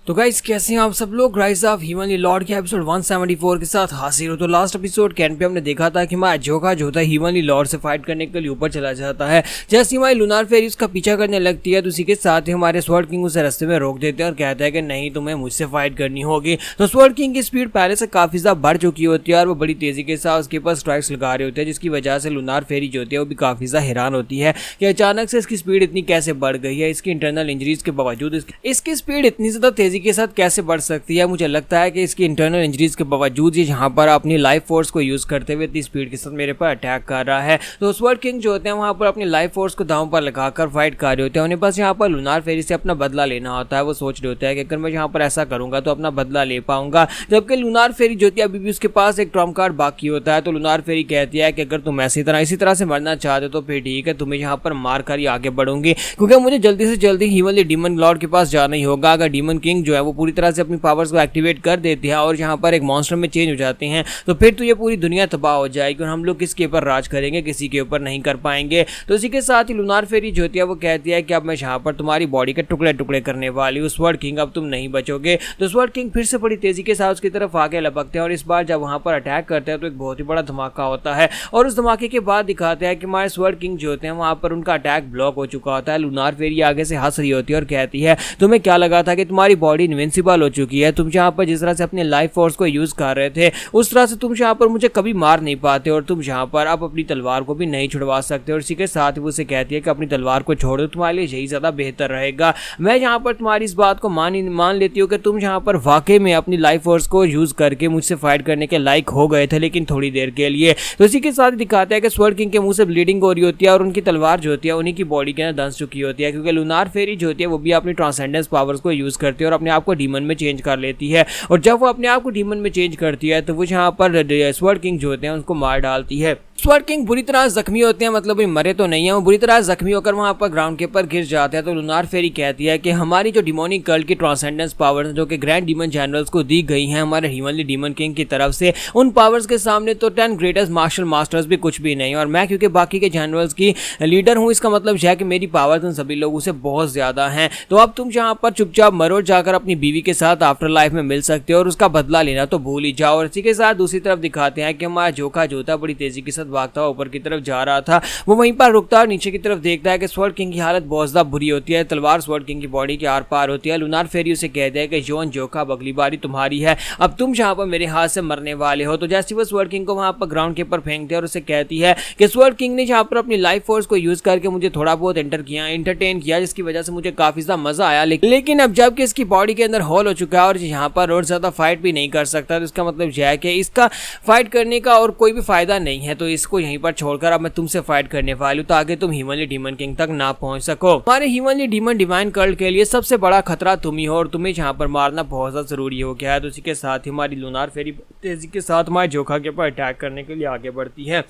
तो गाइस कैसे हैं आप सब लोग। राइज ऑफ हीवनली लॉर्ड के एपिसोड 174 के साथ हाजिर हो। तो लास्ट एपिसोड कैन पे हमने देखा था कि हमारा जोका जो होता है हीवनली लॉर्ड से फाइट करने के लिए ऊपर चला जाता है। जैसे हमारी लूनार फेरी उसका पीछा करने लगती है तो उसी के साथ ही हमारे स्वर्ड किंग उसे रास्ते में रोक देते हैं और कहता है कि नहीं, तुम्हें मुझसे फाइट करनी होगी। तो स्वर्ड किंग की स्पीड पहले से काफी ज्यादा बढ़ चुकी होती है और वो बड़ी तेजी के साथ उसके पास स्ट्राइक्स लगा रहे होते हैं, जिसकी वजह से लूनार फेरी जो होती है वो भी काफी ज्यादा हैरान होती है कि अचानक से इसकी स्पीड इतनी कैसे बढ़ गई है। इसकी इंटरनल इंजरीज के बावजूद इसकी स्पीड इतनी ज्यादा तेजी के साथ कैसे बढ़ सकती है। मुझे लगता है कि इसकी इंटरनल इंजरीज के बावजूद ये यहाँ पर अपनी लाइफ फोर्स को यूज करते हुए इतनी स्पीड के साथ मेरे पर अटैक कर रहा है। तो स्वर्ड किंग जो होते हैं वहां पर अपनी लाइफ फोर्स को दांव पर लगाकर फाइट कर रहे होते हैं। उन्हें बस यहाँ पर लूनार फेरी से अपना बदला लेना होता है। वो सोच रहे होते हैं कि अगर मैं यहाँ पर ऐसा करूंगा तो अपना बदला ले पाऊंगा, जबकि लूनार फेरी जो होती है अभी भी उसके पास एक ट्रम्प कार्ड बाकी होता है। तो लूनार फेरी कहती है कि अगर तुम इसी तरह से मरना चाहते हो तो फिर ठीक है, तुम्हें यहाँ पर मार कर ही आगे बढ़ूंगी, क्योंकि मुझे जल्दी से जल्दी हीवनली डीमन लॉर्ड के पास जाना ही होगा। अगर डीमन किंग जो है वो पूरी तरह से अपनी पावर्स को एक्टिवेट कर देती है और यहाँ पर एक मॉन्स्टर में चेंज हो जाते हैं तो फिर तो ये पूरी दुनिया तबाह हो जाएगी और हम लोग किसके ऊपर राज करेंगे, किसी के ऊपर नहीं कर पाएंगे। तो इसी के साथ ही लूनार फेरी जो होती है वो कहती है कि अब मैं यहाँ पर तुम्हारी बॉडी के टुकड़े टुकड़े करने वाली हूँ स्वर्ड किंग, अब तुम नहीं बचोगे। तो स्वर्ड किंग फिर से बड़ी तेजी के साथ उसकी तरफ आगे लपकते हैं और इस बार जब वहां पर अटैक करते हैं तो एक बहुत ही बड़ा धमाका होता है और उस धमाके के बाद दिखाते हैं कि हमारे स्वर्ड किंग जो होते हैं वहां पर उनका अटैक ब्लॉक हो चुका होता है। लूनार फेरी आगे से हंस रही होती है और कहती है तुम्हें क्या लगा था कि तुम्हारी बॉडी इनविंसिबल हो चुकी है, तुम यहाँ पर जिस तरह से अपने लाइफ फोर्स को यूज कर रहे थे उस तरह से तुम यहाँ पर मुझे कभी मार नहीं पाते और तुम यहाँ पर अब अपनी तलवार को भी नहीं छुड़वा सकते। और इसी के साथ ही वो उसे कहती है कि अपनी तलवार को छोड़ दो, तुम्हारे लिए यही ज्यादा बेहतर रहेगा। मैं यहाँ पर तुम्हारी इस बात को मान लेती हूँ कि तुम यहाँ पर वाकई में अपनी लाइफ फोर्स को यूज करके मुझसे फाइट करने के लायक हो गए थे, लेकिन थोड़ी देर के लिए। तो इसी के साथ दिखाता है कि स्वर्ड किंग के मुंह से ब्लीडिंग हो रही होती है और उनकी तलवार जो होती है उन्हीं की बॉडी के अंदर दंस चुकी होती है, क्योंकि लूनार फेरी जो होती है वो भी अपनी ट्रांसेंडेंस पावर्स को यूज करती है और अपने आप को डीमन में चेंज कर लेती है। और जब वो अपने आप को डीमन में चेंज करती है तो वो यहाँ पर स्वर्ड किंग जो होते हैं उनको मार डालती है। स्वर्ड किंग बुरी तरह जख्मी होते हैं, मतलब मरे तो नहीं है, वो बुरी तरह जख्मी होकर वहां पर ग्राउंड के ऊपर गिर जाते हैं। तो लूनार फेरी कहती है कि हमारी जो डिमोनिक कल्ट की ट्रांसेंडेंस पावर्स जो कि ग्रैंड डीमन जनरल्स को दी गई हैं हमारे हीवनली डीमन किंग की तरफ से, उन पावर्स के सामने तो 10 ग्रेटेस्ट मार्शल मास्टर्स भी कुछ भी नहीं। और मैं क्योंकि बाकी के जनरल्स की लीडर हूँ, इसका मतलब है कि मेरी पावर्स उन सभी लोगों से बहुत ज्यादा हैं। तो अब तुम यहाँ पर चुपचाप मरो, जाकर अपनी बीवी के साथ आफ्टर लाइफ में मिल सकते हो और उसका बदला लेना तो भूल ही जाओ। और इसी के साथ दूसरी तरफ दिखाते हैं कि हमारा जोका जो था बड़ी तेजी के साथ भागता हुआ ऊपर की तरफ जा रहा था। वो वहीं पर रुकता और नीचे की तरफ देखता है कि स्वर्ड किंग की हालत बहुत ज्यादा बुरी होती है, तलवार स्वर्ड किंग की बॉडी के आर पार होती है। लूनार फेरी उसे कहते हैं कि जॉन जोका अब अगली बारी तुम्हारी है, अब तुम जहां पर मेरे हाथ से मरने वाले हो। तो जैसे वो स्वर्ड किंग को वहां पर ग्राउंड के ऊपर फेंकते हैं और उसे कहती है कि स्वर्ड किंग ने जहां पर अपनी लाइफ फोर्स को यूज करके मुझे थोड़ा बहुत एंटरटेन किया, जिसकी वजह से मुझे काफी ज्यादा मजा आया, लेकिन अब जबकि इसकी बॉडी के अंदर होल हो चुका है और यहाँ पर और ज्यादा फाइट भी नहीं कर सकता, तो इसका मतलब यह है कि इसका फाइट करने का और कोई भी फायदा नहीं है। तो इसको यहीं पर छोड़कर अब मैं तुमसे फाइट करने वाली हूँ ताकि तुम हीवनली डीमन किंग तक ना पहुंच सको। हमारे हीवनली डीमन डिवाइन कल्ट के लिए सबसे बड़ा खतरा तुम ही हो और तुम्हें यहाँ पर मारना बहुत ज्यादा जरूरी हो गया है। तो इसी के साथ ही हमारी लूनार फेरी तेजी के साथ हमारे जोका के ऊपर अटैक करने के लिए आगे बढ़ती है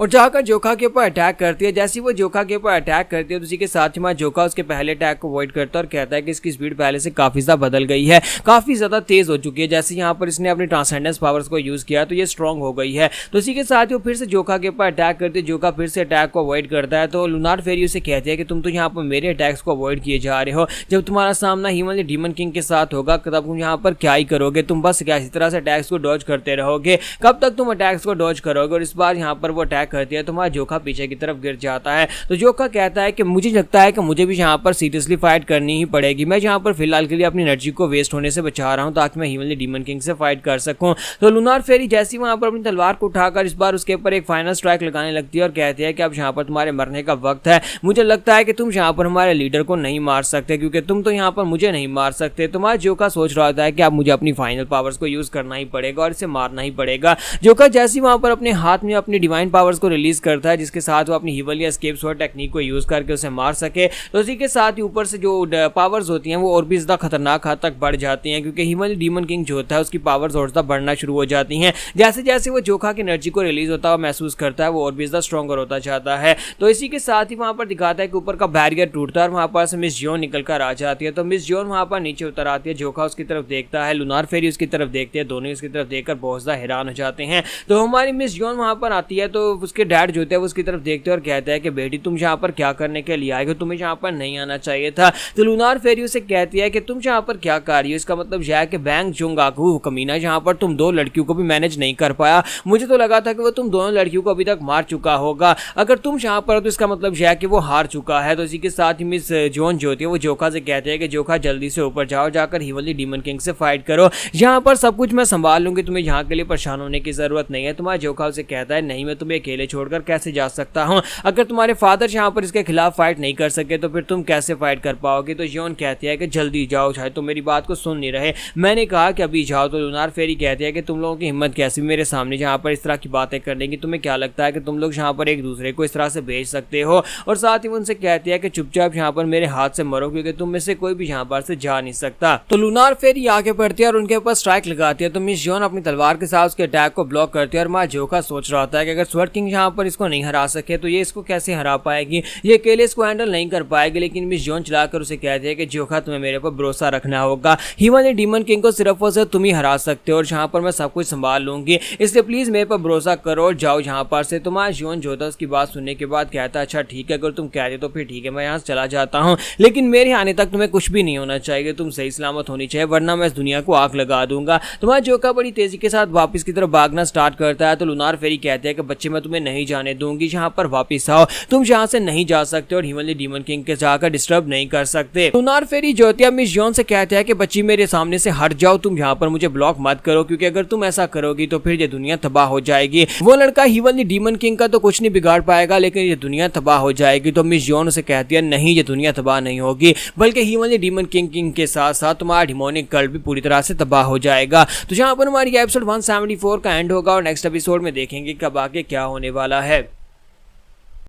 और जाकर जोका के ऊपर अटैक करती है। जैसे वो जोका के ऊपर अटैक करती है तो उसी के साथ ही हमारा जोका उसके पहले अटैक को अवॉइड करता है और कहता है कि इसकी स्पीड पहले से काफी ज्यादा बदल गई है, काफी ज्यादा तेज हो चुकी है। जैसे यहाँ पर इसने अपनी ट्रांसेंडेंस पावर्स को यूज किया तो ये स्ट्रॉन्ग हो गई है। तो इसी के साथ ही वो फिर से जोका के ऊपर अटैक करती है, जोका फिर से अटैक को अवॉइड करता है। तो लूनार फेरी उसे कहती है कि तुम तो यहाँ पर मेरे अटैक्स को अवॉइड किए जा रहे हो, जब तुम्हारा सामना हीवनली डीमन किंग के साथ होगा तब तुम यहाँ पर क्या ही करोगे, तुम बस क्या इसी तरह से अटैक्स को डॉज करते रहोगे, कब तक तुम अटैक्स को डॉज करोगे। और इस बार यहाँ पर वो अटैक करती है तो हमारा जोका पीछे की तरफ गिर जाता है। तो जोका कहता है कि मुझे लगता है कि मुझे भी यहाँ पर सीरियसली फाइट करनी ही पड़ेगी, मैं यहाँ पर फिलहाल के लिए अपनी एनर्जी को वेस्ट होने से बचा रहा हूँ ताकि मैं हीवनली डीमन किंग से फाइट कर सकूं। तो लूनार फेरी जैसी वहां पर अपनी तलवार को उठाकर इस बार उसके ऊपर एक फाइनल स्ट्राइक लगाने लगती है और कहती है कि अब यहाँ पर तुम्हारे मरने का वक्त है, मुझे लगता है कि तुम यहाँ पर हमारे लीडर को नहीं मार सकते क्योंकि तुम तो यहाँ पर मुझे नहीं मार सकते। तुम्हारा जोका सोच रहा होता है कि अब मुझे अपनी फाइनल पावर्स को यूज करना ही पड़ेगा और इसे मारना ही पड़ेगा। जोका जैसी वहां पर अपने हाथ में अपनी डिवाइन पावर्स को रिलीज करता है, जिसके साथ वो अपनी हीवनली एस्केप स्वॉर्ड टेक्निक को यूज करके उसे मार सके। तो इसी के साथ ही ऊपर से जो पावर्स होती हैं वो और भी ज्यादा खतरनाक हद तक बढ़ जाती हैं, क्योंकि हीवनली डीमन किंग जो होता है उसकी पावर्स और ज्यादा बढ़ना शुरू हो जाती हैं। जैसे जैसे वो जोका की एनर्जी को रिलीज होता है महसूस करता है वो और भी ज्यादा स्ट्रॉन्गर होता जाता है। तो इसी के साथ ही वहां पर दिखाता है कि ऊपर का बैरियर टूटता है और वहां पर से मिस जॉन निकल कर आ जाती है। तो मिस जॉन वहां पर नीचे उतर आती है, जोका उसकी तरफ देखता है, लूनार फेरी उसकी तरफ देखते हैं, दोनों उसकी तरफ देखकर बहुत ज्यादा हैरान हो जाते हैं। तो हमारी मिस जॉन वहां पर आती है तो उसके डैड जो थे वो उसकी तरफ देखते हैं और कहते हैं कि बेटी तुम यहाँ पर क्या करने के लिए आए हो, तुम्हें यहाँ पर नहीं आना चाहिए था। तो लूनार फेरी उसे कहती है कि तुम यहाँ पर क्या कर रही हो, इसका मतलब यह है कि बैंग जुंगाकू कमीना यहाँ पर तुम दो लड़कियों को भी मैनेज नहीं कर पाया, मुझे तो लगा था कि वो तुम दोनों लड़कियों को अभी तक मार चुका होगा, अगर तुम यहाँ पर हो तो इसका मतलब यह है कि वो हार चुका है। तो इसी के साथ ही मिस जॉन जो होती है वो जोखा से कहते हैं कि जोखा जल्दी से ऊपर जाओ, जाकर हीवनली डीमन किंग से फाइट करो, यहाँ पर सब कुछ मैं संभाल लूंगी, तुम्हें यहाँ के लिए परेशान होने की जरूरत नहीं है। तुम्हारा जोखा उसे कहता है नहीं, मैं तुम्हें अकेले छोड़कर कैसे जा सकता हूँ, अगर तुम्हारे फादर यहाँ पर इसके खिलाफ फाइट नहीं कर सके तो फिर तुम कैसे फाइट कर पाओगे। तो जॉन कहती है कि जल्दी जाओ, शायद तुम मेरी बात को सुन नहीं रहे, मैंने कहा कि अभी जाओ। तो लूनार फेरी कहती है कि तुम लोगों की हिम्मत कैसी मेरे सामने यहाँ पर इस तरह की बातें करने की, तुम्हें क्या लगता है कि तुम लोग यहाँ पर एक दूसरे को इस तरह से भेज सकते हो। और साथ ही उनसे कहती है कि चुपचाप यहाँ पर मेरे हाथ से मरो, क्योंकि तुम में से कोई भी यहाँ पर से जा नहीं सकता। तो लूनार फेरी आगे बढ़ती है और उनके ऊपर स्ट्राइक लगाती है। तो मिस जॉन अपनी तलवार के साथ उसके अटैक को ब्लॉक करती है और माँ जोखा सोच रहा होता है कि अगर स्वर्ड किंग यहाँ पर इसको नहीं हरा सके तो ये इसको कैसे हरा पाएगी, ये अकेले इसको हैंडल नहीं कर पाएगी। लेकिन मिस जॉन चलाकर उसे कहती है कि जोखा तुम्हें मेरे पर भरोसा रखना होगा, हीवनली डीमन किंग को सिर्फ और सिर्फ तुम ही हरा सकते हो और यहाँ पर मैं सब कुछ संभाल लूंगी, इसलिए प्लीज मेरे पर भरोसा करो और जाओ यहाँ पर से। तो माँ जॉन जो था उसकी बात सुनने के बाद कहता है अच्छा ठीक है, अगर तुम कहते तो फिर ठीक है, मैं यहाँ से चला जाता हूँ, लेकिन मेरे आने तक तुम्हें कुछ भी नहीं होना चाहिए, तुम सही सलामत होनी चाहिए, वरना मैं इस दुनिया को आग लगा दूंगा। तुम्हारा जोखा बड़ी तेजी के साथ वापस की तरफ भागना स्टार्ट करता है। तो लूनार फेरी कहते हैं कि बच्चे मैं तुम्हें नहीं जाने दूंगी, यहाँ पर वापस आओ, तुम यहाँ से नहीं जा सकते और हीवनली डीमन किंग के जाकर डिस्टर्ब नहीं कर सकते। लूनार फेरी जो होती है मिस जॉन से कहते हैं कि बच्ची मेरे सामने से हट जाओ, तुम यहाँ पर मुझे ब्लॉक मत करो, क्योंकि अगर तुम ऐसा करोगी तो फिर ये दुनिया तबाह हो जाएगी। वो लड़का हीवनली डीमन किंग का तो कुछ नहीं बिगाड़ पाएगा, लेकिन ये दुनिया तबाह हो जाएगी। तो मिस जॉन उसे कहती है नहीं, ये दुनिया तबाह नहीं होगी, बल्कि हीवनली डीमन किंग के साथ साथ तुम्हारा डिमोनिक कल्ट भी पूरी तरह से तबाह हो जाएगा। तो यहाँ पर हमारी एपिसोड 174 का एंड होगा और नेक्स्ट एपिसोड में देखेंगे कब आगे क्या होने वाला है।